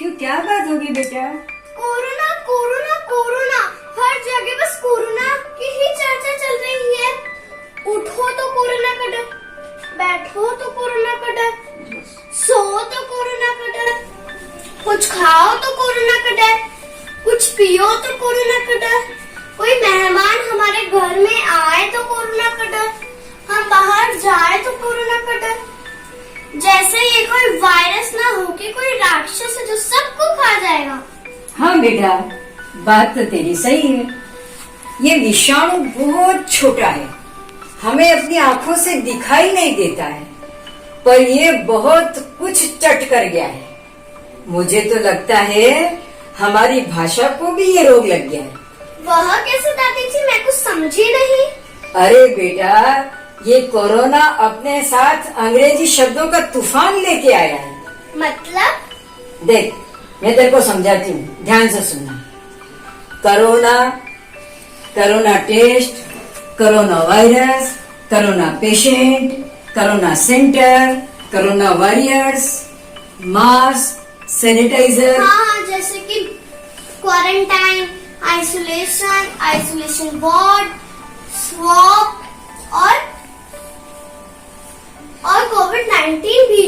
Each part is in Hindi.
क्यों, क्या बात होगी बेटा? कोरोना कोरोना कोरोना, हर जगह बस कोरोना की ही चर्चा चल रही है। उठो तो कोरोना का डर, बैठो तो कोरोना का डर, सो तो कोरोना का डर, कुछ खाओ तो कोरोना का डर, कुछ पियो तो कोरोना का डर, कोई मेहमान हमारे घर में आए तो कोरोना का डर, हम बाहर जाए तो कोरोना का डर। जैसे ये कोई वायरस ना हो कि कोई राक्षस है जो सबको खा जाएगा। हाँ बेटा, बात तो तेरी सही है। ये विषाणु बहुत छोटा है, हमें अपनी आंखों से दिखाई नहीं देता है, पर ये बहुत कुछ चट कर गया है। मुझे तो लगता है हमारी भाषा को भी ये रोग लग गया है। वह कैसे दादी जी, मैं कुछ समझी नहीं। अरे बेटा, ये कोरोना अपने साथ अंग्रेजी शब्दों का तूफान लेके आया है। मतलब? देख, मैं तेरे को समझाती हूँ, ध्यान से सुनना। Corona, corona test, corona virus, corona patient, corona centre, corona warriors, mask, sanitiser. हाँ, जैसे कि quarantine, isolation, isolation ward, swab और कोविड-19 भी।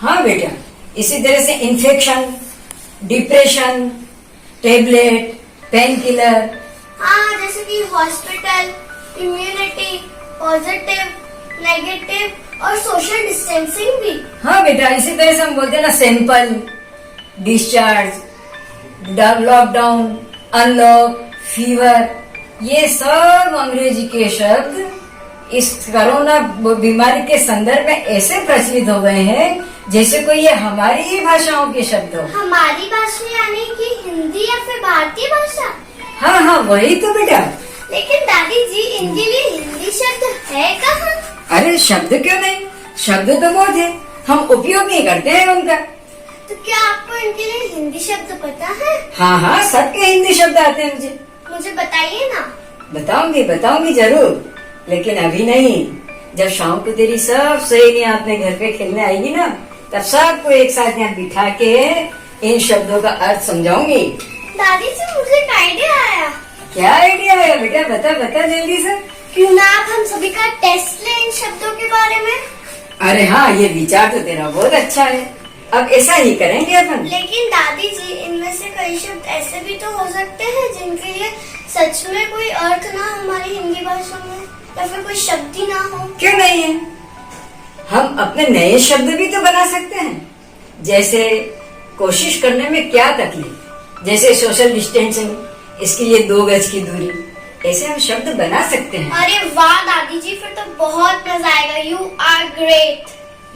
हाँ बेटा, इसी तरह से infection, depression, tablet, pain killer. हाँ, जैसे कि हॉस्पिटल, इम्यूनिटी, पॉजिटिव, नेगेटिव और सोशल डिस्टेंसिंग भी। हाँ बेटा, इसी तरह से हम बोलते हैं ना, sample, discharge, lockdown, unlock, fever, ये सब अंग्रेजी के शब्द इस कोरोना बीमारी के संदर्भ में ऐसे प्रचलित हो गए हैं जैसे कोई ये हमारी ही भाषाओं के शब्द हो। हमारी भाषा यानी कि हिंदी या फिर भारतीय भाषा? हाँ हाँ, वही तो बेटा। लेकिन दादी जी, इनके लिए हिंदी शब्द है कहाँ? अरे शब्द क्यों नहीं, शब्द तो बहुत है, हम उपयोग नहीं करते हैं उनका। तो क्या आपको इनके लिए हिंदी शब्द पता है? हाँ हाँ, सबके हिंदी शब्द आते हैं मुझे बताइए ना। बताऊंगी जरूर, लेकिन अभी नहीं। जब शाम को तेरी सब सहेलियां अपने घर पे खेलने आएगी ना, तब सबको एक साथ यहाँ बिठा के इन शब्दों का अर्थ समझाऊंगी। दादी जी, मुझे एक आइडिया आया। क्या आइडिया है बेटा, बता जल्दी से। क्यों ना आप हम सभी का टेस्ट लें इन शब्दों के बारे में? अरे हाँ, ये विचार तो तेरा बहुत अच्छा है, अब ऐसा ही करेंगे अपन। लेकिन दादी जी, इनमें से कई शब्द ऐसे भी तो हो सकते हैं जिनके लिए सच में कोई अर्थ ना हो हमारी हिंदी भाषा में, या फिर कोई शब्द ही ना हो। क्यों नहीं है, हम अपने नए शब्द भी तो बना सकते हैं। जैसे कोशिश करने में क्या तकलीफ, जैसे सोशल डिस्टेंसिंग, इसके लिए 2 गज की दूरी, ऐसे हम शब्द बना सकते हैं। अरे वाह दादी जी, फिर तो बहुत मजा आएगा। You are great.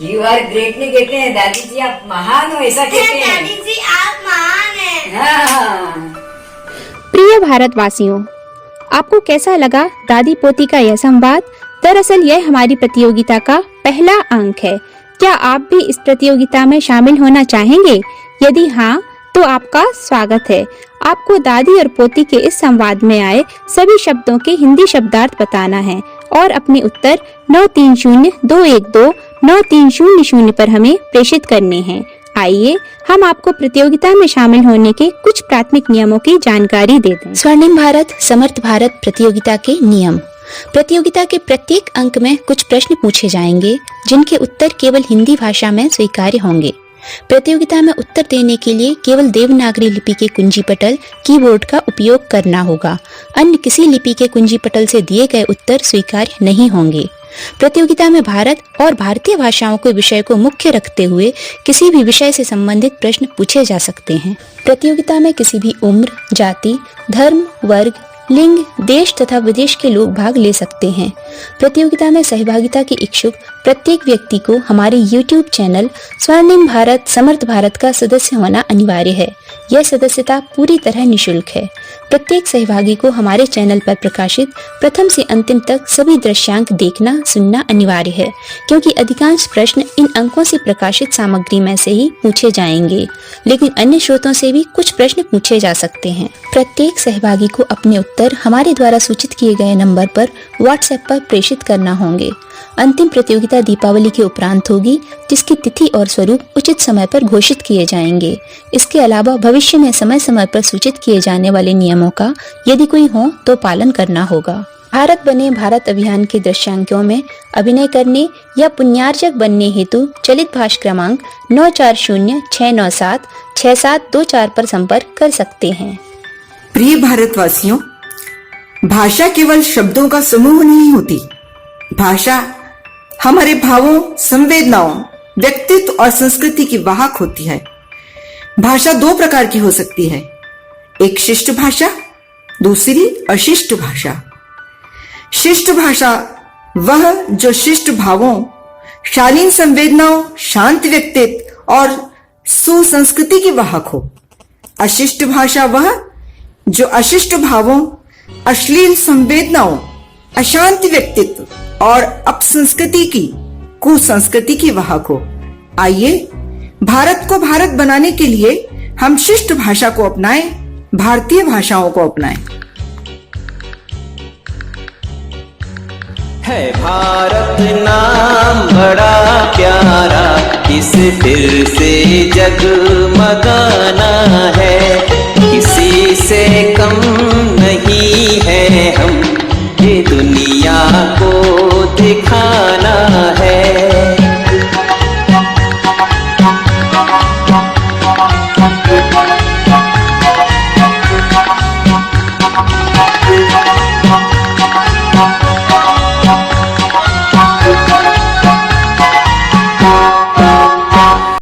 You are great नहीं कहते हैं दादी जी, आप महान हो ऐसा कहते हैं। दादी जी, आप महान हैं। हाँ। प्रिय भारतवासियों, आपको कैसा लगा दादी पोती का यह संवाद? दरअसल यह हमारी प्रतियोगिता का पहला अंक है। क्या आप भी इस प्रतियोगिता में शामिल होना चाहेंगे? यदि हाँ, तो आपका स्वागत है। आपको दादी और पोती के इस संवाद में आए सभी शब्दों के हिंदी शब्दार्थ बताना है और अपने उत्तर 9302129300 पर हमें प्रेषित करने हैं। आइए हम आपको प्रतियोगिता में शामिल होने के कुछ प्राथमिक नियमों की जानकारी देते हैं। स्वर्णिम भारत समर्थ भारत प्रतियोगिता के नियम। प्रतियोगिता के प्रत्येक अंक में कुछ प्रश्न पूछे जाएंगे जिनके उत्तर केवल हिंदी भाषा में स्वीकार्य होंगे। प्रतियोगिता में उत्तर देने के लिए केवल देवनागरी लिपि के कुंजी पटल कीबोर्ड का उपयोग करना होगा। अन्य किसी लिपि के कुंजी पटल से दिए गए उत्तर स्वीकार्य नहीं होंगे। प्रतियोगिता में भारत और भारतीय भाषाओं के विषय को मुख्य रखते हुए किसी भी विषय से संबंधित प्रश्न पूछे जा सकते हैं। प्रतियोगिता में किसी भी उम्र, जाति, धर्म, वर्ग, लिंग, देश तथा विदेश के लोग भाग ले सकते हैं। प्रतियोगिता में सहभागिता के इच्छुक प्रत्येक व्यक्ति को हमारे YouTube चैनल स्वर्णिम भारत समर्थ भारत का सदस्य होना अनिवार्य है। यह सदस्यता पूरी तरह निशुल्क है। प्रत्येक सहभागी को हमारे चैनल पर प्रकाशित प्रथम से अंतिम तक सभी दृश्यांक देखना सुनना अनिवार्य है, क्योंकि अधिकांश प्रश्न इन अंकों से प्रकाशित सामग्री में से ही पूछे जाएंगे, लेकिन अन्य स्रोतों से भी कुछ प्रश्न पूछे जा सकते हैं। प्रत्येक सहभागी को अपने उत्तर हमारे द्वारा सूचित किए गए नंबर पर WhatsApp पर प्रेषित करना होंगे। अंतिम प्रतियोगिता दीपावली के उपरांत होगी, जिसकी तिथि और स्वरूप उचित समय पर घोषित किए जाएंगे। इसके अलावा भविष्य में समय समय पर सूचित किए जाने वाले नियमों का यदि कोई हो तो पालन करना होगा। भारत बने भारत अभियान के दृश्यांकों में अभिनय करने या पुण्यार्जक बनने हेतु चलित भाष क्रमांक 9406976724 पर संपर्क कर सकते हैं। प्रिय भारतवासियों, भाषा केवल शब्दों का समूह नहीं होती। भाषा हमारे भावों, संवेदनाओं, व्यक्तित्व और संस्कृति की वाहक होती है। भाषा दो प्रकार की हो सकती है, एक शिष्ट भाषा, दूसरी अशिष्ट भाषा। शिष्ट भाषा वह जो शिष्ट भावों, शालीन संवेदनाओं, शांत व्यक्तित्व और सुसंस्कृति की वाहक हो। अशिष्ट भाषा वह जो अशिष्ट भावों, अश्लील संवेदनाओं, अशांत व्यक्तित्व और अपसंस्कृति की, कुसंस्कृति की वाहक हो। आइए भारत को भारत बनाने के लिए हम शिष्ट भाषा को अपनाएं, भारतीय भाषाओं को अपनाएं। है भारत नाम बड़ा प्यारा, इसे फिर से जगमगाना है।